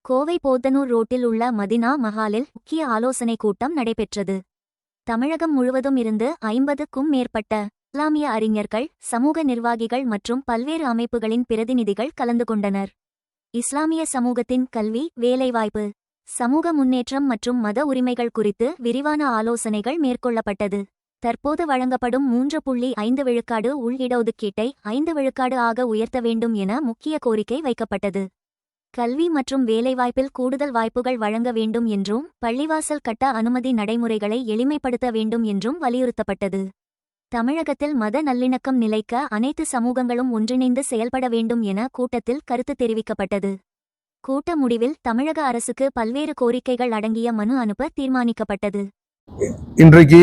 கோவை போத்தனூர் ரோட்டில் உள்ள மதினா மஹாலில் முக்கிய ஆலோசனைக் கூட்டம் நடைபெற்றது. தமிழகம் முழுவதும் இருந்து 50க்கும் மேற்பட்ட இஸ்லாமிய அறிஞர்கள், சமூக நிர்வாகிகள் மற்றும் பல்வேறு அமைப்புகளின் பிரதிநிதிகள் கலந்து கொண்டனர். இஸ்லாமிய சமூகத்தின் கல்வி, வேலைவாய்ப்பு, சமூக முன்னேற்றம் மற்றும் மத உரிமைகள் குறித்து விரிவான ஆலோசனைகள் மேற்கொள்ளப்பட்டது. தற்போது வழங்கப்படும் 3.5 விழுக்காடு உள் இடஒதுக்கீட்டை 5 விழுக்காடு ஆக உயர்த்த வேண்டும் என முக்கிய கோரிக்கை வைக்கப்பட்டது. கல்வி மற்றும் வேலைவாய்ப்பில் கூடுதல் வாய்ப்புகள் வழங்க வேண்டும் என்றும், பள்ளிவாசல் கட்ட அனுமதி நடைமுறைகளை எளிமைப்படுத்த வேண்டும் என்றும் வலியுறுத்தப்பட்டது. தமிழகத்தில் மத நல்லிணக்கம் நிலைக்க அனைத்து சமூகங்களும் ஒன்றிணைந்து செயல்பட வேண்டும் என கூட்டத்தில் கருத்து தெரிவிக்கப்பட்டது. கூட்ட முடிவில் தமிழக அரசுக்கு பல்வேறு கோரிக்கைகள் அடங்கிய மனு அனுப்ப தீர்மானிக்கப்பட்டது. இன்றைக்கு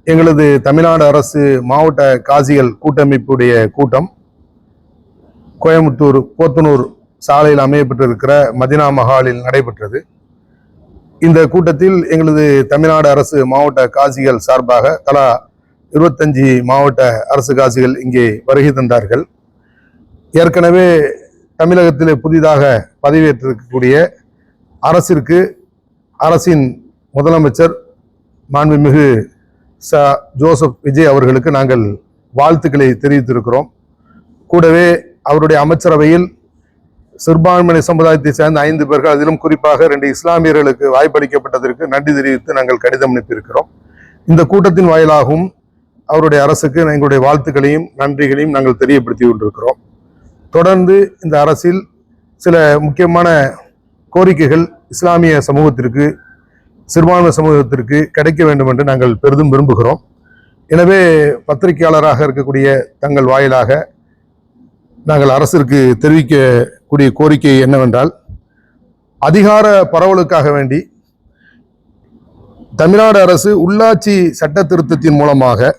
எங்களது தமிழ்நாடு அரசு மாவட்ட காசிகள் கூட்டமைப்புடைய கூட்டம் கோயம்புத்தூர் போத்தனூர் சாலையில் அமையப்பட்டிருக்கிற மதினா மஹாலில் நடைபெற்றது. இந்த கூட்டத்தில் எங்களது தமிழ்நாடு அரசு மாவட்ட காசிகள் சார்பாக தலா 25 மாவட்ட அரசு காசிகள் இங்கே வருகை தந்தார்கள். ஏற்கனவே தமிழகத்தில் புதிதாக பதவியேற்றிருக்கக்கூடிய அரசின் முதலமைச்சர் மாண்புமிகு ஜோசப் விஜய் அவர்களுக்கு நாங்கள் வாழ்த்துக்களை தெரிவித்திருக்கிறோம். கூடவே அவருடைய அமைச்சரவையில் சிறுபான்மையின சமுதாயத்தை சேர்ந்த 5 பேர்கள், அதிலும் குறிப்பாக 2 இஸ்லாமியர்களுக்கு வாய்ப்பளிக்கப்பட்டதற்கு நன்றி தெரிவித்து நாங்கள் கடிதம் அனுப்பியிருக்கிறோம். இந்த கூட்டத்தின் வாயிலாகவும் அவருடைய அரசுக்கு எங்களுடைய வாழ்த்துக்களையும் நன்றிகளையும் நாங்கள் தெரியப்படுத்தி கொண்டிருக்கிறோம். தொடர்ந்து இந்த அரசில் சில முக்கியமான கோரிக்கைகள் இஸ்லாமிய சமூகத்திற்கு, சிறுபான்மை சமூகத்திற்கு கிடைக்க வேண்டும் என்று நாங்கள் பெரிதும் விரும்புகிறோம். எனவே பத்திரிகையாளராக இருக்கக்கூடிய தங்கள் வாயிலாக நாங்கள் அரசிற்கு தெரிவிக்கக்கூடிய கோரிக்கை என்னவென்றால், அதிகார பரவலுக்காக வேண்டி தமிழ்நாடு அரசு உள்ளாட்சி சட்ட திருத்தத்தின் மூலமாக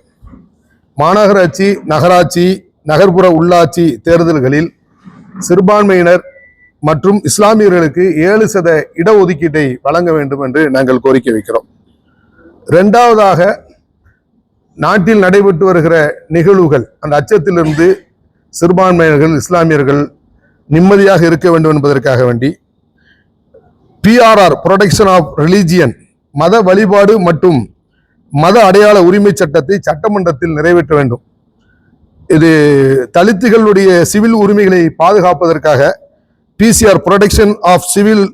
மாநகராட்சி, நகராட்சி, நகர்ப்புற உள்ளாட்சி தேர்தல்களில் சிறுபான்மையினர் மற்றும் இஸ்லாமியர்களுக்கு 7% இடஒதுக்கீட்டை வழங்க வேண்டும் என்று நாங்கள் கோரிக்கை வைக்கிறோம். இரண்டாவதாக, நாட்டில் நடைபெற்று வருகிற நிகழ்வுகள், அந்த அச்சத்திலிருந்து சிறுபான்மையினர்கள், இஸ்லாமியர்கள் நிம்மதியாக இருக்க வேண்டும் என்பதற்காக வேண்டி PRR புரொடெக்ஷன் ஆஃப் ரிலீஜியன், மத வழிபாடு மற்றும் மத அடையாள உரிமை சட்டத்தை சட்டமன்றத்தில் நிறைவேற்ற வேண்டும். இது தலித்துகளுடைய சிவில் உரிமைகளை பாதுகாப்பதற்காக PCR protection of civil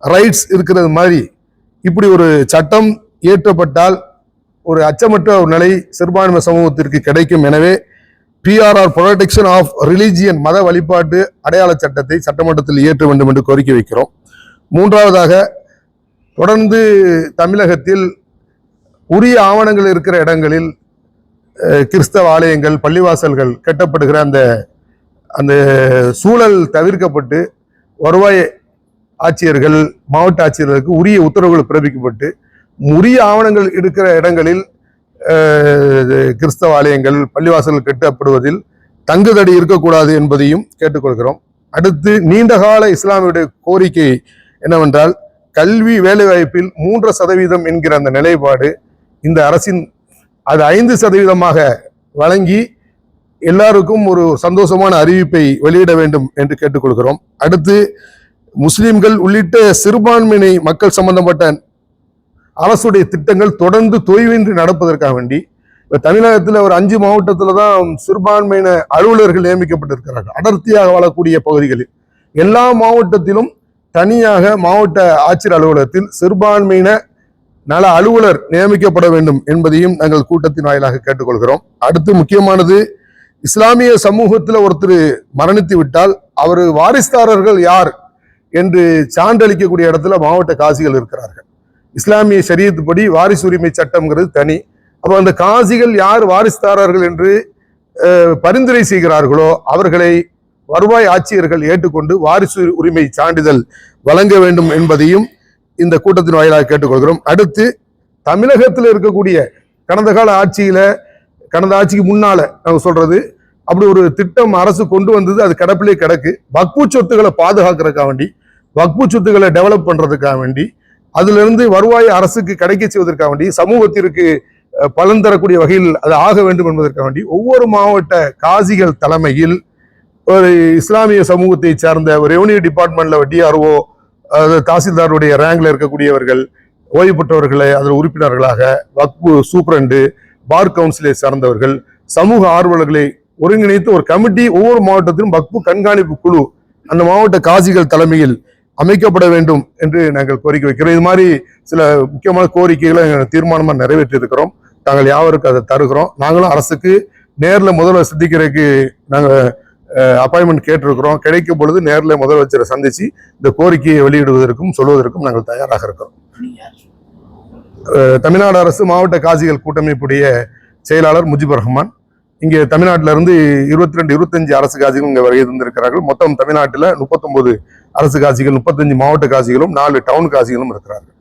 rights இருக்கிறது மாதிரி இப்படி ஒரு சட்டம் இயற்றப்பட்டால் ஒரு அச்சமற்ற ஒரு நிலை சிறுபான்மை சமூகத்திற்கு கிடைக்கும். எனவே PRR புரொடெக்ஷன் ஆஃப் ரிலீஜியன், மத வழிபாட்டு அடையாள சட்டத்தை சட்டமன்றத்தில் இயற்ற வேண்டும் என்று கோரிக்கை வைக்கிறோம். மூன்றாவதாக, தொடர்ந்து தமிழகத்தில் உரிய ஆவணங்கள் இருக்கிற இடங்களில் கிறிஸ்தவ ஆலயங்கள், பள்ளிவாசல்கள் கட்டப்படுகிற அந்த சூழல் தவிர்க்கப்பட்டு வருவாய் ஆட்சியர்கள், மாவட்ட ஆட்சியர்களுக்கு உரிய உத்தரவுகள் பிறப்பிக்கப்பட்டு உரிய ஆவணங்கள் இருக்கிற இடங்களில் கிறிஸ்தவ ஆலயங்கள், பள்ளிவாசல்கள் கட்டப்படுவதில் தங்குதடி இருக்கக்கூடாது என்பதையும் கேட்டுக்கொள்கிறோம். அடுத்து, நீண்டகால இஸ்லாமியுடைய கோரிக்கை என்னவென்றால், கல்வி வேலைவாய்ப்பில் 3% என்கிற அந்த நிலைப்பாடு இந்த அரசின் அது 5% வழங்கி எல்லாருக்கும் ஒரு சந்தோஷமான அறிவிப்பை வெளியிட வேண்டும் என்று கேட்டுக்கொள்கிறோம். அடுத்து, முஸ்லிம்கள் உள்ளிட்ட சிறுபான்மையினை மக்கள் சம்பந்தப்பட்ட அரசுடைய திட்டங்கள் தொடர்ந்து தொய்வின்றி நடப்பதற்காக வேண்டி தமிழகத்தில் ஒரு 5 மாவட்டத்தில் தான் சிறுபான்மையின அலுவலர்கள் நியமிக்கப்பட்டிருக்கிறார்கள். அடர்த்தியாக வாழக்கூடிய பகுதிகளில் எல்லா மாவட்டத்திலும் தனியாக மாவட்ட ஆட்சியர் அலுவலகத்தில் சிறுபான்மையின நல அலுவலர் நியமிக்கப்பட வேண்டும் என்பதையும் நாங்கள் கூட்டத்தின் வாயிலாக கேட்டுக்கொள்கிறோம். அடுத்து, முக்கியமானது, இஸ்லாமிய சமூகத்தில் ஒருத்தர் மரணித்து விட்டால் அவர் வாரிசுதாரர்கள் யார் என்று சான்றளிக்கக்கூடிய இடத்துல மாவட்ட காசிகள் இருக்கிறார்கள். இஸ்லாமிய ஷரியத் படி வாரிசு உரிமை சட்டம்ங்கிறது தனி. அப்போ அந்த காசிகள் யார் வாரிசுதாரர்கள் என்று பரிந்துரை செய்கிறார்களோ அவர்களை வருவாய் ஆட்சியர்கள் ஏற்றுக்கொண்டு வாரிசு உரிமை சான்றிதழ் வழங்க வேண்டும் என்பதையும் இந்த கூட்டத்தின் வாயிலாக கேட்டுக்கொள்கிறோம். அடுத்து, தமிழகத்தில் இருக்கக்கூடிய கடந்த ஆட்சிக்கு முன்னால நாங்கள் சொல்றது, அப்படி ஒரு திட்டம் அரசு கொண்டு வந்தது, அது கிடப்பிலே கிடக்கு. வக்பு சொத்துக்களை பாதுகாக்கிறதுக்காக வேண்டி, வக்பு சொத்துக்களை டெவலப் பண்றதுக்காக வேண்டி, அதுல இருந்து வருவாய் அரசுக்கு கிடைக்க செய்வதற்காக வேண்டி, சமூகத்திற்கு பலன் தரக்கூடிய வகையில் அது ஆக வேண்டும் என்பதற்காக வேண்டி ஒவ்வொரு மாவட்ட காசிகள் தலைமையில் ஒரு இஸ்லாமிய சமூகத்தை சார்ந்த ஒரு ரெவன்யூ டிபார்ட்மெண்ட்ல DRO அதாவது தாசில்தாருடைய ரேங்க்ல இருக்கக்கூடியவர்கள், ஓய்வு பெற்றவர்களை அதில் உறுப்பினர்களாக, வக்பு சூப்பரண்டு, பார் கவுன்சிலை சார்ந்தவர்கள், சமூக ஆர்வலர்களை ஒருங்கிணைத்து ஒரு கமிட்டி ஒவ்வொரு மாவட்டத்திலும் வக்பு கண்காணிப்பு குழு அந்த மாவட்ட காசிகள் தலைமையில் அமைக்கப்பட வேண்டும் என்று நாங்கள் கோரிக்கை வைக்கிறோம். இது மாதிரி சில முக்கியமான கோரிக்கைகளை தீர்மானமா நிறைவேற்றி இருக்கிறோம். நாங்கள் யாவருக்கு அதை தருகிறோம். நாங்களும் அரசுக்கு நேரில் முதல்வர் சந்திக்கிறதுக்கு நாங்கள் அப்பாயின்மெண்ட் கேட்டிருக்கிறோம். கிடைக்கும் பொழுது நேரில் முதலமைச்சரை சந்திச்சு இந்த கோரிக்கையை வெளியிடுவதற்கும் சொல்வதற்கும் நாங்கள் தயாராக இருக்கிறோம். தமிழ்நாடு அரசு மாவட்ட காசிகள் கூட்டமைப்புடைய செயலாளர் முஜிபுர் ரஹ்மான். இங்கே தமிழ்நாட்டில இருந்து 22-25 அரசு காசிகள் இங்கே வருகை தந்திருக்கிறார்கள். மொத்தம் தமிழ்நாட்டில் 39 அரசு காசிகள், 35 மாவட்ட காசிகளும் 4 டவுன் காசிகளும் இருக்கிறார்கள்.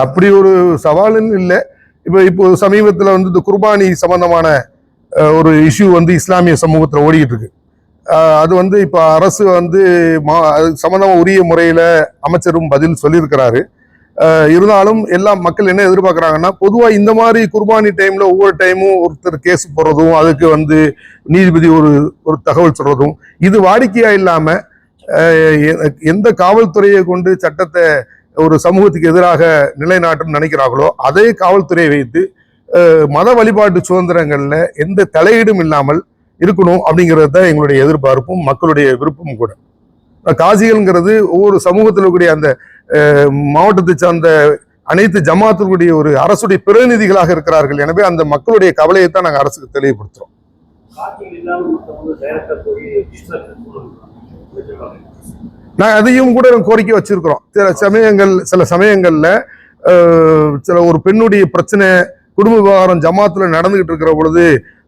அப்படி ஒரு சவாலுன்னு இல்லை. இப்போ சமீபத்தில் வந்து இந்த குர்பானி சம்பந்தமான ஒரு இஷ்யூ வந்து இஸ்லாமிய சமூகத்தில் ஓடிக்கிட்டு இருக்கு. அது வந்து இப்போ அரசு வந்து சம்பந்தமா உரிய முறையில அமைச்சரும் பதில் சொல்லியிருக்கிறாரு. இருந்தாலும் எல்லா மக்கள் என்ன எதிர்பார்க்கறாங்கன்னா, பொதுவா இந்த மாதிரி குர்பானி டைம்ல ஒவ்வொரு டைமும் ஒருத்தர் கேஸ் போடுறதும், அதுக்கு வந்து நீதிபதி ஒரு தகவல் சொல்றதும், இது வாடிக்கையா இல்லாம எந்த காவல்துறையை கொண்டு சட்டத்தை ஒரு சமூகத்துக்கு எதிராக நிலைநாட்டும் நினைக்கிறார்களோ அதே காவல்துறையை வைத்து மத வழிபாட்டு சுதந்திரங்கள்ல எந்த தலையீடும் இல்லாமல் இருக்கணும் அப்படிங்கிறது தான் எங்களுடைய எதிர்பார்ப்பும் மக்களுடைய விருப்பமும் கூட. காசிகள்ங்கிறது ஒவ்வொரு சமூகத்தில் இருக்கக்கூடிய அந்த மாவட்டத்தை சார்ந்த அனைத்து ஜமாத்திற்குடைய ஒரு அரசுடைய பிரதிநிதிகளாக இருக்கிறார்கள். எனவே அந்த மக்களுடைய கவலையை தான் நாங்கள் அரசுக்கு தெளிவுபடுத்துறோம். நான் அதையும் கூட கோரிக்கை வச்சிருக்கிறோம். சில சமயங்கள்ல சில ஒரு பெண்ணுடைய பிரச்சனை, குடும்ப விவகாரம் ஜமாத்துல நடந்துகிட்டு இருக்கிற பொழுது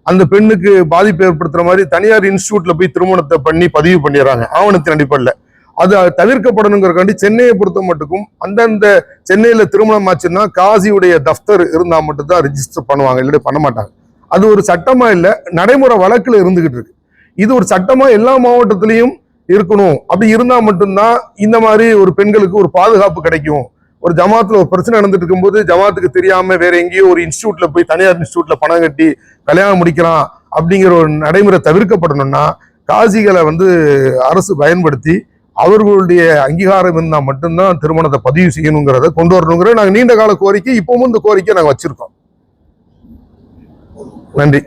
அந்த பெண்ணுக்கு பாதிப்பு ஏற்படுத்துற மாதிரி தனியார் இன்ஸ்டியூட்ல போய் திருமணத்தை பண்ணி பதிவு பண்ணிடுறாங்க ஆவணத்தின் அடிப்படையில். அது தவிர்க்கப்படணுங்கிறக்காண்டி சென்னையை பொறுத்த மட்டுக்கும் அந்தந்த சென்னையில திருமணம் ஆச்சுன்னா காசியுடைய தஃப்தர் இருந்தா மட்டும்தான் ரிஜிஸ்டர் பண்ணுவாங்க, இல்லை பண்ண மாட்டாங்க. அது ஒரு சட்டமா இல்லை, நடைமுறை வழக்குல இருந்துகிட்டு இருக்கு. இது ஒரு சட்டமா எல்லா மாவட்டத்திலையும் இருக்கணும். அப்படி இருந்தா மட்டும்தான் இந்த மாதிரி ஒரு பெண்களுக்கு ஒரு பாதுகாப்பு கிடைக்கும். ஒரு ஜமாத்துல ஒரு பிரச்சனை நடந்துட்டு இருக்கும்போது ஜமாத்துக்கு தெரியாம வேற எங்கேயோ ஒரு இன்ஸ்டியூட்ல போய் தனியார் இன்ஸ்டியூட்ல பணம் கட்டி கல்யாணம் முடிக்கலாம் அப்படிங்கிற ஒரு நடைமுறை தவிர்க்கப்படணும்னா காசிகளை வந்து அரசு பயன்படுத்தி அவர்களுடைய அங்கீகாரம் இருந்தால் மட்டும்தான் திருமணத்தை பதிவு செய்யணுங்கிறத கொண்டு வரணுங்கிற நாங்கள் நீண்ட கால கோரிக்கை, இப்பவும் இந்த கோரிக்கை நாங்கள் வச்சிருக்கோம். நன்றி.